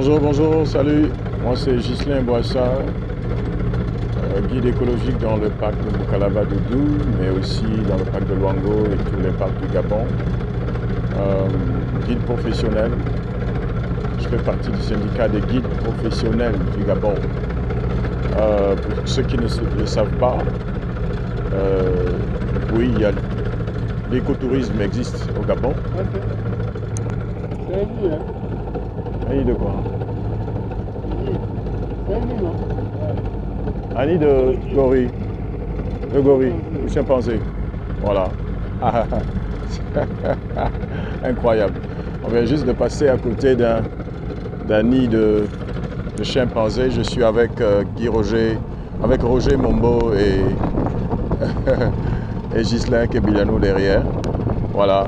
Bonjour, salut. Moi c'est Ghislain Boissa, guide écologique dans le parc de Moukalaba-Doudou, mais aussi dans le parc de Luango et tous les parcs du Gabon. Guide professionnel. Je fais partie du syndicat des guides professionnels du Gabon. Pour ceux qui ne le savent pas, oui, l'écotourisme existe au Gabon. Ok. C'est un lit, hein? Un nid de quoi? C'est un lit, non? Un nid de gorille. De gorille, ou chimpanzé. Voilà. Incroyable. On vient juste de passer à côté d'un nid de chimpanzé. Je suis avec Roger Mombo et, et Ghislain Kebilano derrière. Voilà.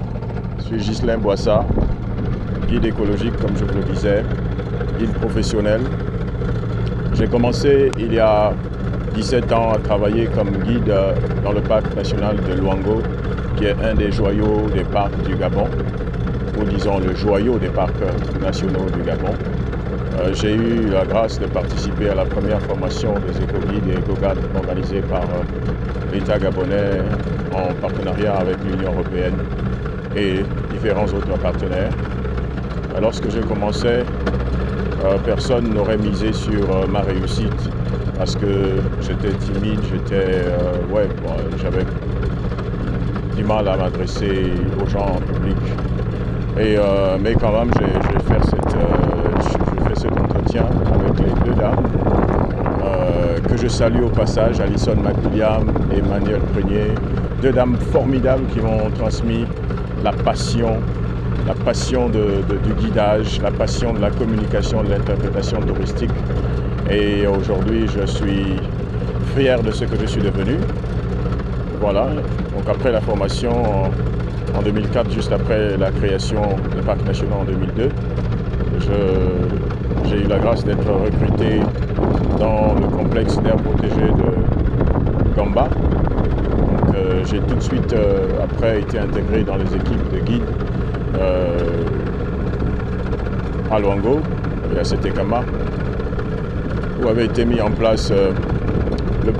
Je suis Ghislain Boissa, guide écologique comme je vous le disais, guide professionnel. J'ai commencé il y a 17 ans à travailler comme guide dans le parc national de Luango, qui est un des joyaux des parcs du Gabon, ou disons le joyau des parcs nationaux du Gabon. J'ai eu la grâce de participer à la première formation des éco-guides et éco-gardes organisée par l'État gabonais en partenariat avec l'Union européenne et différents autres partenaires. Lorsque j'ai commencé, personne n'aurait misé sur ma réussite parce que j'étais timide, j'avais du mal à m'adresser aux gens en public. Mais quand même, j'ai fait cet entretien avec les deux dames que je salue au passage, Alison McWilliam et Manuel Prunier, deux dames formidables qui m'ont transmis la passion du guidage, la passion de la communication, de l'interprétation touristique. Et aujourd'hui, je suis fier de ce que je suis devenu. Voilà. Donc après la formation en 2004, juste après la création des parcs nationaux en 2002, j'ai eu la grâce d'être recruté dans le complexe d'air protégé de Gamba. Donc j'ai tout de suite après été intégré dans les équipes de guides à Luango et à Setekama, où avait été mis en place le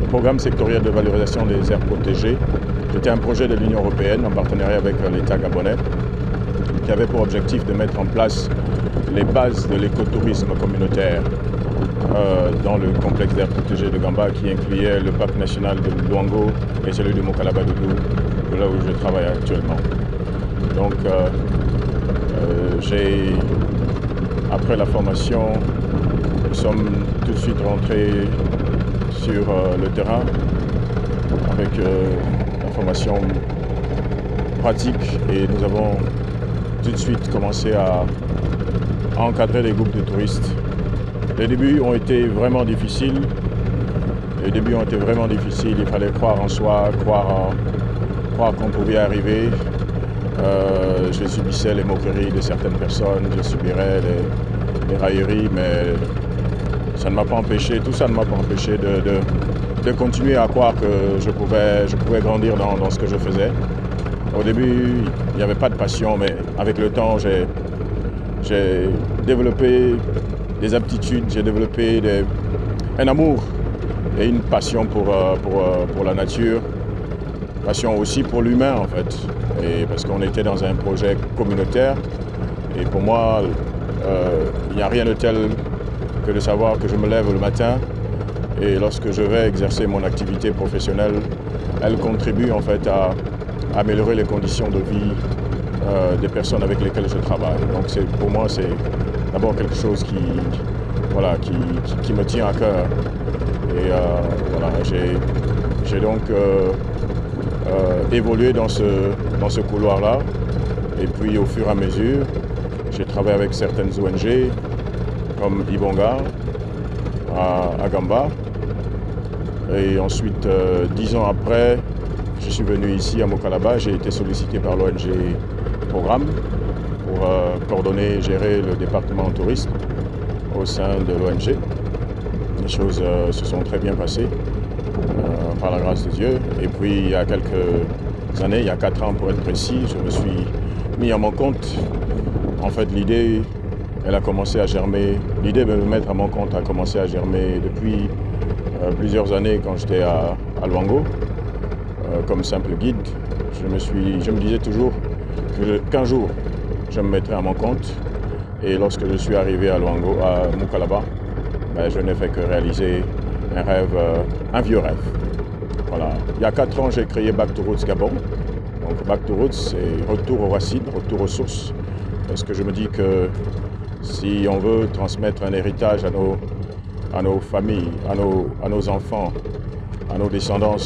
programme sectoriel de valorisation des aires protégées. C'était un projet de l'Union européenne en partenariat avec l'État gabonais qui avait pour objectif de mettre en place les bases de l'écotourisme communautaire dans le complexe d'air protégé de Gamba, qui incluait le parc national de Luango et celui de Moukalaba-Doudou, là où je travaille actuellement. Donc, après la formation, nous sommes tout de suite rentrés sur le terrain avec la formation pratique et nous avons tout de suite commencé à encadrer des groupes de touristes. Les débuts ont été vraiment difficiles. Il fallait croire en soi, croire qu'on pouvait y arriver. Je subissais les moqueries de certaines personnes, je subirais les railleries, mais tout ça ne m'a pas empêché de continuer à croire que je pouvais grandir dans ce que je faisais. Au début, il n'y avait pas de passion, mais avec le temps, j'ai développé des aptitudes, j'ai développé un amour et une passion pour la nature, passion aussi pour l'humain en fait. Et parce qu'on était dans un projet communautaire et pour moi, il n'y a rien de tel que de savoir que je me lève le matin et lorsque je vais exercer mon activité professionnelle, elle contribue en fait à améliorer les conditions de vie des personnes avec lesquelles je travaille. Donc pour moi, c'est d'abord quelque chose qui me tient à cœur. Et j'ai donc évolué dans ce couloir-là. Et puis au fur et à mesure, j'ai travaillé avec certaines ONG, comme Ibonga, à Gamba. Et ensuite, 10 ans après, je suis venu ici à Moukalaba. J'ai été sollicité par l'ONG Programme pour coordonner et gérer le département tourisme au sein de l'ONG. Les choses se sont très bien passées par la grâce de Dieu. Et puis il y a quelques années, il y a 4 ans pour être précis, je me suis mis à mon compte. En fait, l'idée elle a commencé à germer. L'idée de me mettre à mon compte a commencé à germer depuis plusieurs années quand j'étais à Luango, comme simple guide. Je me disais toujours qu'un jour, je me mettrais à mon compte. Et lorsque je suis arrivé à Luango, à Mukalaba, ben, je n'ai fait que réaliser un rêve, un vieux rêve. Voilà. Il y a 4 ans, j'ai créé Back to Roots Gabon. Donc Back to Roots, c'est retour aux racines, retour aux sources. Parce que je me dis que si on veut transmettre un héritage à nos familles, à nos enfants, à nos descendants,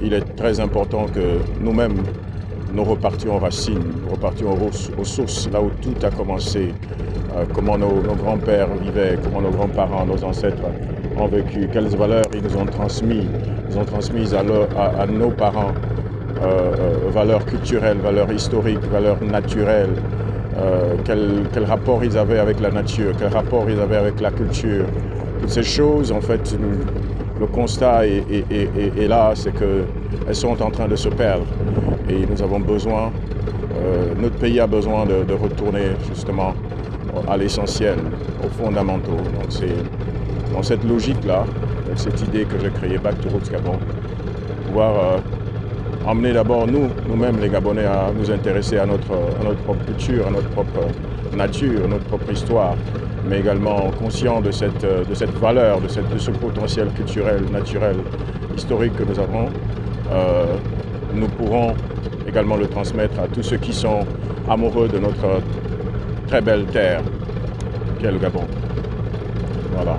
il est très important que nous-mêmes, nous repartions aux racines, nous repartions aux sources, là où tout a commencé, comment nos grands-pères vivaient, comment nos grands-parents, nos ancêtres ont vécu, quelles valeurs ils nous ont transmises. Ils ont transmises à nos parents, valeurs culturelles, valeurs historiques, valeurs naturelles, quel rapport ils avaient avec la nature, quel rapport ils avaient avec la culture. Toutes ces choses, en fait, le constat est là, c'est qu'elles sont en train de se perdre. Et nous avons besoin, notre pays a besoin de retourner justement à l'essentiel, aux fondamentaux. Donc c'est dans cette logique-là, avec cette idée que j'ai créée Back to Roots Gabon, pouvoir emmener d'abord nous-mêmes les Gabonais à nous intéresser à notre propre culture, à notre propre nature, à notre propre histoire, mais également conscients de cette valeur, de ce potentiel culturel, naturel, historique que nous avons. Nous pourrons également le transmettre à tous ceux qui sont amoureux de notre très belle terre, qu'est le Gabon. Voilà.